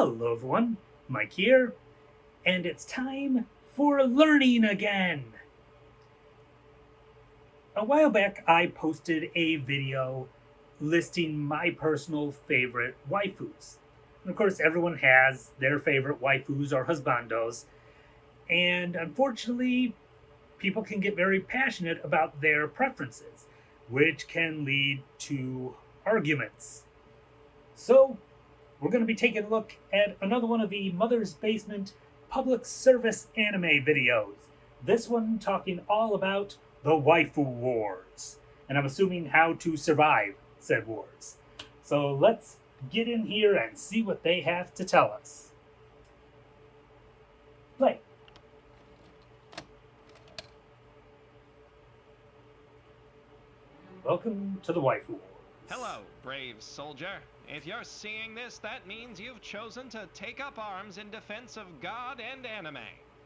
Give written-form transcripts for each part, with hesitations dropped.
Hello everyone, Mike here, and it's time for learning again. A while back I posted a video listing my personal favorite waifus. And of course everyone has their favorite waifus or husbandos, and unfortunately people can get very passionate about their preferences, which can lead to arguments. So we're going to be taking a look at another one of the Mother's Basement public service anime videos. This one talking all about the Waifu Wars, and I'm assuming how to survive said wars. So let's get in here and see what they have to tell us. Play. Welcome to the Waifu Wars. Hello, brave soldier. If you're seeing this, that means you've chosen to take up arms in defense of God and anime.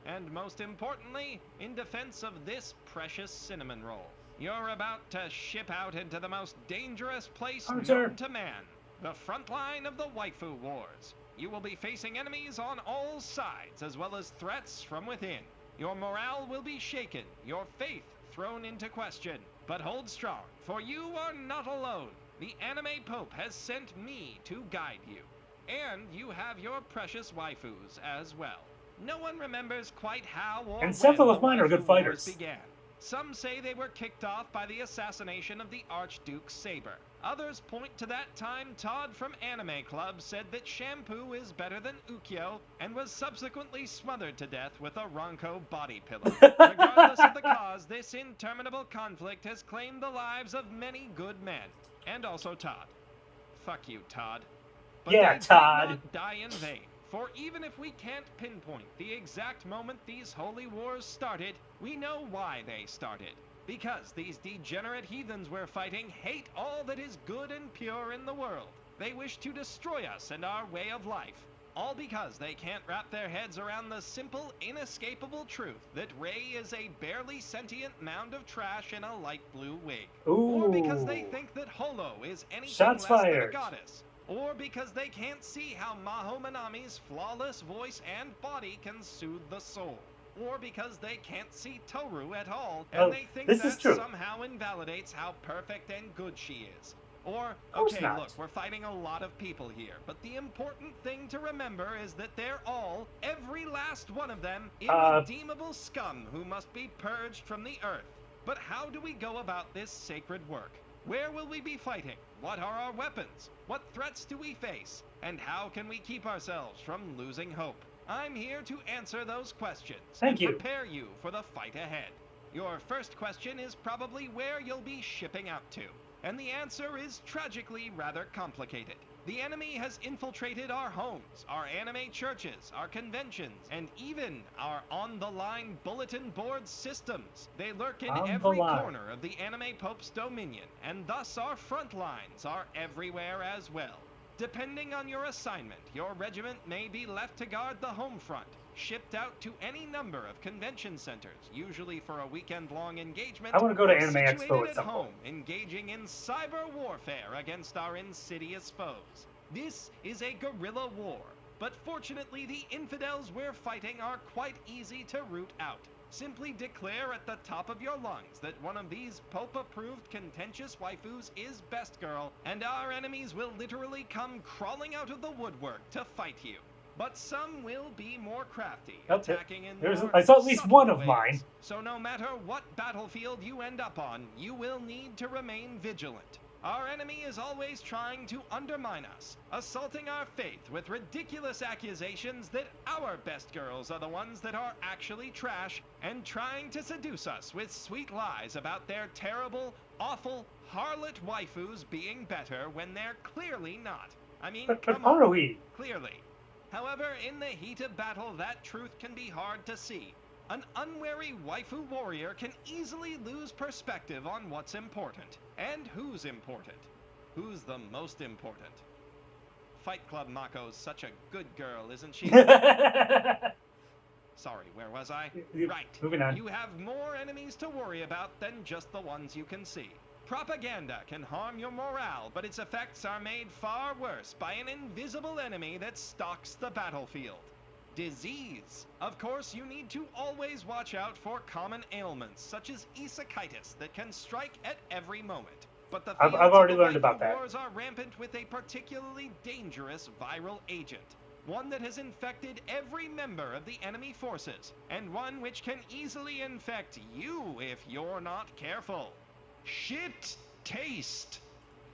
And most importantly, in defense of this precious cinnamon roll. You're about to ship out into the most dangerous place known to man, the front line of the Waifu Wars. You will be facing enemies on all sides, as well as threats from within. Your morale will be shaken, your faith thrown into question. But hold strong, for you are not alone. The Anime Pope has sent me to guide you. And you have your precious waifus as well. No one remembers quite how or and several when of mine are good fighters. Began. Some say they were kicked off by the assassination of the Archduke Saber. Others point to that time Todd from Anime Club said that shampoo is better than Ukyo and was subsequently smothered to death with a Ronco body pillow. Regardless of the cause, this interminable conflict has claimed the lives of many good men. And also Todd. Fuck you, Todd. But yeah, Todd. Did not die in vain. For even if we can't pinpoint the exact moment these holy wars started, we know why they started. Because these degenerate heathens we're fighting hate all that is good and pure in the world. They wish to destroy us and our way of life. All because they can't wrap their heads around the simple, inescapable truth that Rei is a barely sentient mound of trash in a light blue wig. Ooh. Or because they think that Holo is anything Shots less fired. than a goddess. Or because they can't see how Maho Manami's flawless voice and body can soothe the soul. Or because they can't see Toru at all, and they think that somehow invalidates how perfect and good she is. Or, okay, look, we're fighting a lot of people here, but the important thing to remember is that they're all, every last one of them, irredeemable scum who must be purged from the earth. But how do we go about this sacred work? Where will we be fighting? What are our weapons? What threats do we face? And how can we keep ourselves from losing hope? I'm here to answer those questions and prepare you for the fight ahead. Your first question is probably where you'll be shipping out to. And the answer is tragically rather complicated. The enemy has infiltrated our homes, our anime churches, our conventions, and even our on-the-line bulletin board systems. They lurk in every corner of the Anime Pope's dominion, and thus our front lines are everywhere as well. Depending on your assignment, your regiment may be left to guard the home front, shipped out to any number of convention centers, usually for a weekend-long engagement. I want to go to Anime Expo at some point. Engaging in cyber warfare against our insidious foes. This is a guerrilla war, but fortunately the infidels we're fighting are quite easy to root out. Simply declare at the top of your lungs that one of these Pope-approved contentious waifus is best girl, and our enemies will literally come crawling out of the woodwork to fight you. But some will be more crafty, attacking in more I saw at least one of mine. So no matter what battlefield you end up on, you will need to remain vigilant. Our enemy is always trying to undermine us, assaulting our faith with ridiculous accusations that our best girls are the ones that are actually trash, and trying to seduce us with sweet lies about their terrible, awful, harlot waifus being better when they're clearly not. I mean, come on, clearly. However, in the heat of battle, that truth can be hard to see. An unwary waifu warrior can easily lose perspective on what's important. And who's important. Who's the most important. Fight Club Mako's such a good girl, isn't she? Sorry, where was I? Right. Moving on. You have more enemies to worry about than just the ones you can see. Propaganda can harm your morale, but its effects are made far worse by an invisible enemy that stalks the battlefield. Disease. Of course, you need to always watch out for common ailments, such as isekitis, that can strike at every moment. But the I've already learned about that. Wars are rampant with a particularly dangerous viral agent. One that has infected every member of the enemy forces, and one which can easily infect you if you're not careful. Shit taste.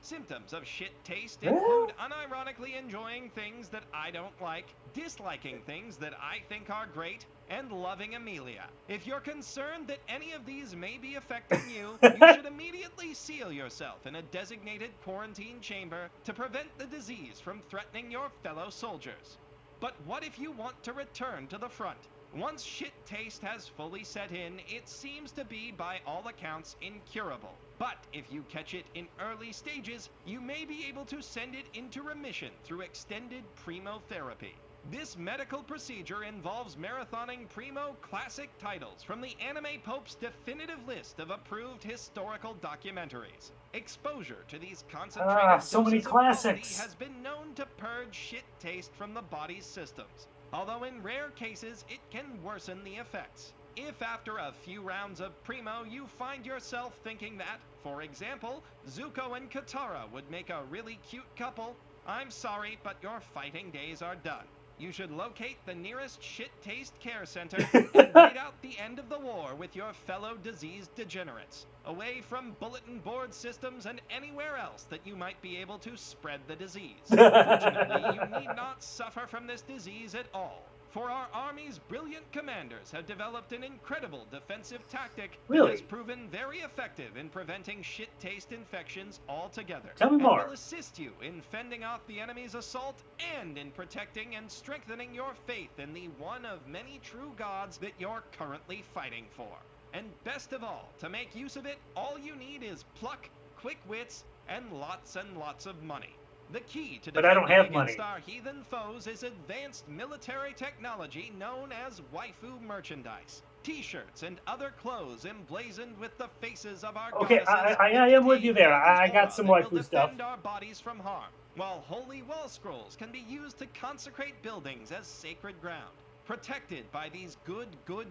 Symptoms of shit taste include unironically enjoying things that I don't like, disliking things that I think are great, and loving Amelia. If you're concerned that any of these may be affecting you, you should immediately seal yourself in a designated quarantine chamber to prevent the disease from threatening your fellow soldiers. But what if you want to return to the front? Once shit taste has fully set in, it seems to be, by all accounts, incurable. But if you catch it in early stages, you may be able to send it into remission through extended premotherapy. This medical procedure involves marathoning primo classic titles from the Anime Pope's definitive list of approved historical documentaries. Exposure to these concentrated so many classics has been known to purge shit taste from the body's systems, although in rare cases it can worsen the effects. If after a few rounds of primo you find yourself thinking that, for example, Zuko and Katara would make a really cute couple, I'm sorry, but your fighting days are done. You should locate the nearest shit taste care center and wait out the end of the war with your fellow diseased degenerates, away from bulletin board systems and anywhere else that you might be able to spread the disease. Fortunately, you need not suffer from this disease at all, for our Army's brilliant commanders have developed an incredible defensive tactic that has proven very effective in preventing shit taste infections altogether. Tell me more. And will assist you in fending off the enemy's assault and in protecting and strengthening your faith in the one of many true gods that you're currently fighting for. And best of all, to make use of it, all you need is pluck, quick wits, and lots of money. The key to defending against our heathen foes is advanced military technology known as waifu merchandise. T-shirts and other clothes emblazoned with the faces of our goddesses. Okay, I am with you there. I got some waifu stuff. Defend our bodies from harm, while holy wall scrolls can be used to consecrate buildings as sacred ground. Protected by these good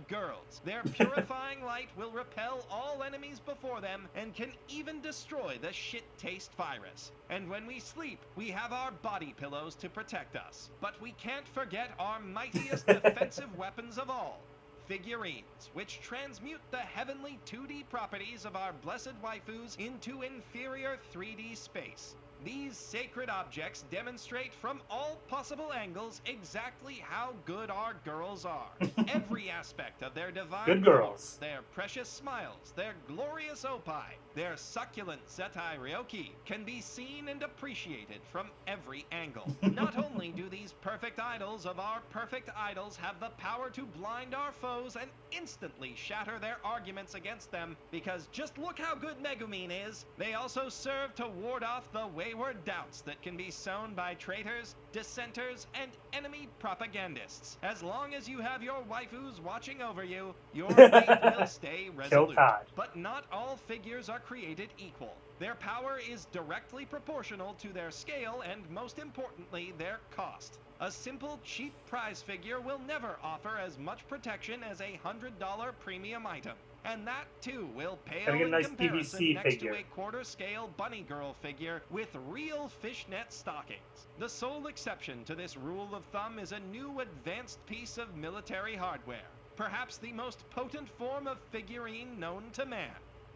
girls, their purifying light will repel all enemies before them and can even destroy the shit taste virus. And when we sleep, we have our body pillows to protect us. But we can't forget our mightiest defensive weapons of all, figurines, which transmute the heavenly 2D properties of our blessed waifus into inferior 3D space. These sacred objects demonstrate from all possible angles exactly how good our girls are. Every aspect of their divine good girls, their precious smiles, their glorious opai, their succulent zetai ryoki can be seen and appreciated from every angle. Not only do these perfect idols of our perfect idols have the power to blind our foes and instantly shatter their arguments against them, because just look how good Megumin is, they also serve to ward off the wayward doubts that can be sown by traitors, dissenters, and enemy propagandists. As long as you have your waifus watching over you, your fate will stay resolute. But not all figures are created equal. Their power is directly proportional to their scale and, most importantly, their cost. A simple, cheap prize figure will never offer as much protection as a $100 premium item. And that, too, will pale in comparison next to a quarter-scale bunny girl figure with real fishnet stockings. The sole exception to this rule of thumb is a new advanced piece of military hardware, perhaps the most potent form of figurine known to man.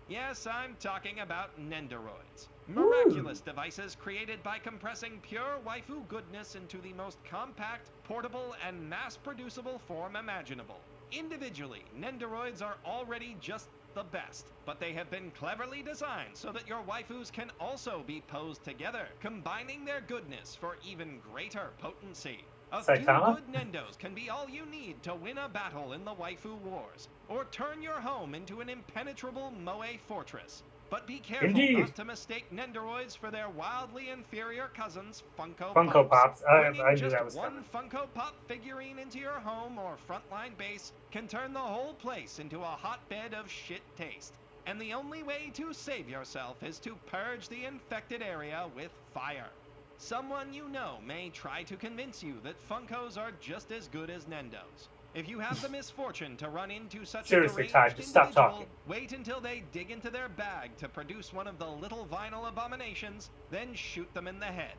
Yes, I'm talking about Nendoroids. Miraculous devices created by compressing pure waifu goodness into the most compact, portable, and mass-producible form imaginable. Individually, Nendoroids are already just the best, but they have been cleverly designed so that your waifus can also be posed together, combining their goodness for even greater potency. A few good Nendos can be all you need to win a battle in the Waifu Wars, or turn your home into an impenetrable Moe fortress. But be careful not to mistake Nendoroids for their wildly inferior cousins, Funko Pops. Bringing just one Funko Pop figurine into your home or frontline base can turn the whole place into a hotbed of shit taste. And the only way to save yourself is to purge the infected area with fire. Someone you know may try to convince you that Funkos are just as good as Nendos. If you have the misfortune to run into such Seriously, a deranged Todd, just stop individual, talking. wait until they dig into their bag to produce one of the little vinyl abominations, then shoot them in the head.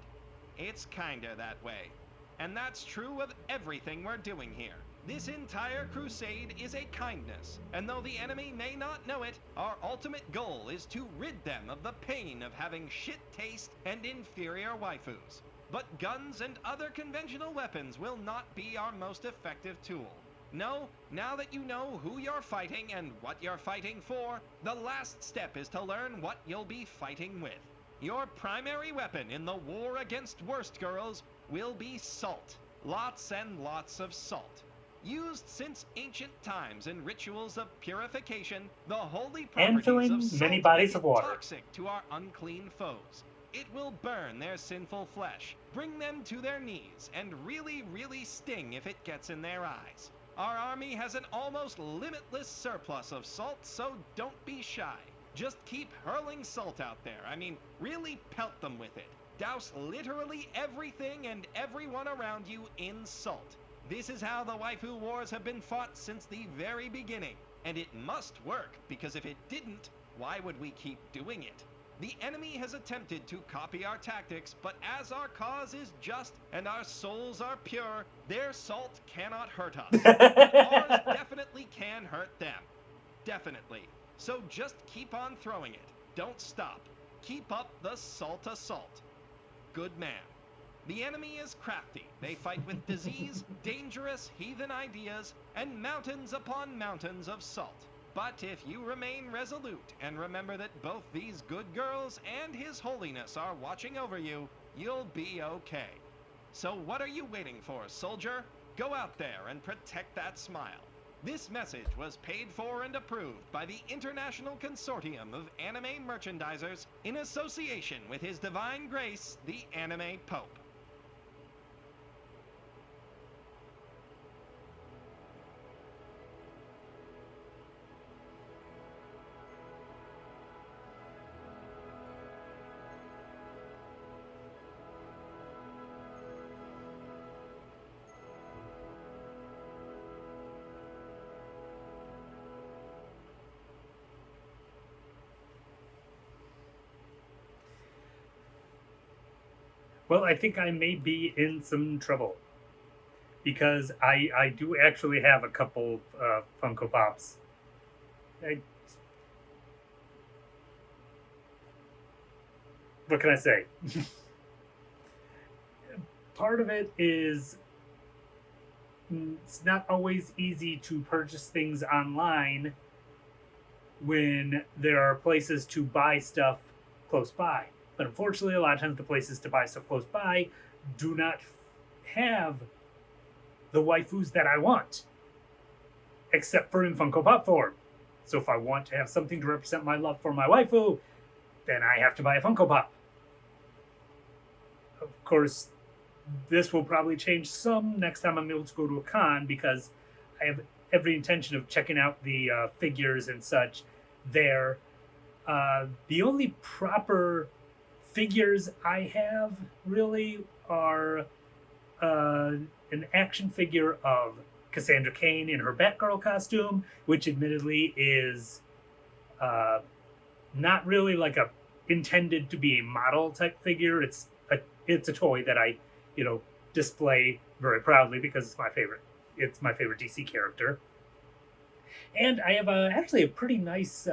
It's kinda that way. And that's true of everything we're doing here. This entire crusade is a kindness, and though the enemy may not know it, our ultimate goal is to rid them of the pain of having shit taste and inferior waifus. But guns and other conventional weapons will not be our most effective tool. No, now that you know who you're fighting and what you're fighting for, the last step is to learn what you'll be fighting with. Your primary weapon in the war against worst girls will be salt. Lots and lots of salt. Used since ancient times in rituals of purification, the holy properties of salt many bodies of water. Toxic to our unclean foes. It will burn their sinful flesh, bring them to their knees, and really, really sting if it gets in their eyes. Our army has an almost limitless surplus of salt, so don't be shy. Just keep hurling salt out there. I mean, really pelt them with it. Douse literally everything and everyone around you in salt. This is how the Waifu Wars have been fought since the very beginning, and it must work, because if it didn't, why would we keep doing it? The enemy has attempted to copy our tactics, but as our cause is just and our souls are pure, their salt cannot hurt us. But ours definitely can hurt them. Definitely. So just keep on throwing it. Don't stop. Keep up the salt assault. Good man. The enemy is crafty. They fight with disease, dangerous heathen ideas, and mountains upon mountains of salt. But if you remain resolute and remember that both these good girls and His Holiness are watching over you, you'll be okay. So what are you waiting for, soldier? Go out there and protect that smile. This message was paid for and approved by the International Consortium of Anime Merchandisers in association with His Divine Grace, the Anime Pope. Well, I think I may be in some trouble, because I do actually have a couple Funko Pops. What can I say? Part of it is it's not always easy to purchase things online when there are places to buy stuff close by. But unfortunately, a lot of times the places to buy stuff close by do not have the waifus that I want, except for in Funko Pop form. So if I want to have something to represent my love for my waifu, then I have to buy a Funko Pop. Of course, this will probably change some next time I'm able to go to a con, because I have every intention of checking out the figures and such there. The only proper figures I have really are an action figure of Cassandra Cain in her Batgirl costume, which admittedly is not really like a intended to be a model type figure. It's a toy that I, display very proudly because it's my favorite. It's my favorite DC character. And I have actually a pretty nice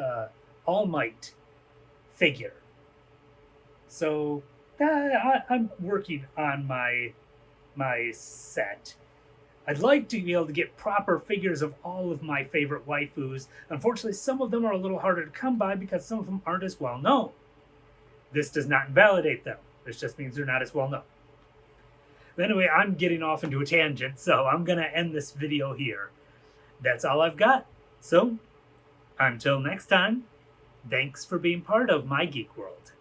All Might figure. So I'm working on my set. I'd like to be able to get proper figures of all of my favorite waifus. Unfortunately, some of them are a little harder to come by because some of them aren't as well known. This does not invalidate them. This just means they're not as well known. But anyway, I'm getting off into a tangent, so I'm going to end this video here. That's all I've got. So, until next time, thanks for being part of my geek world.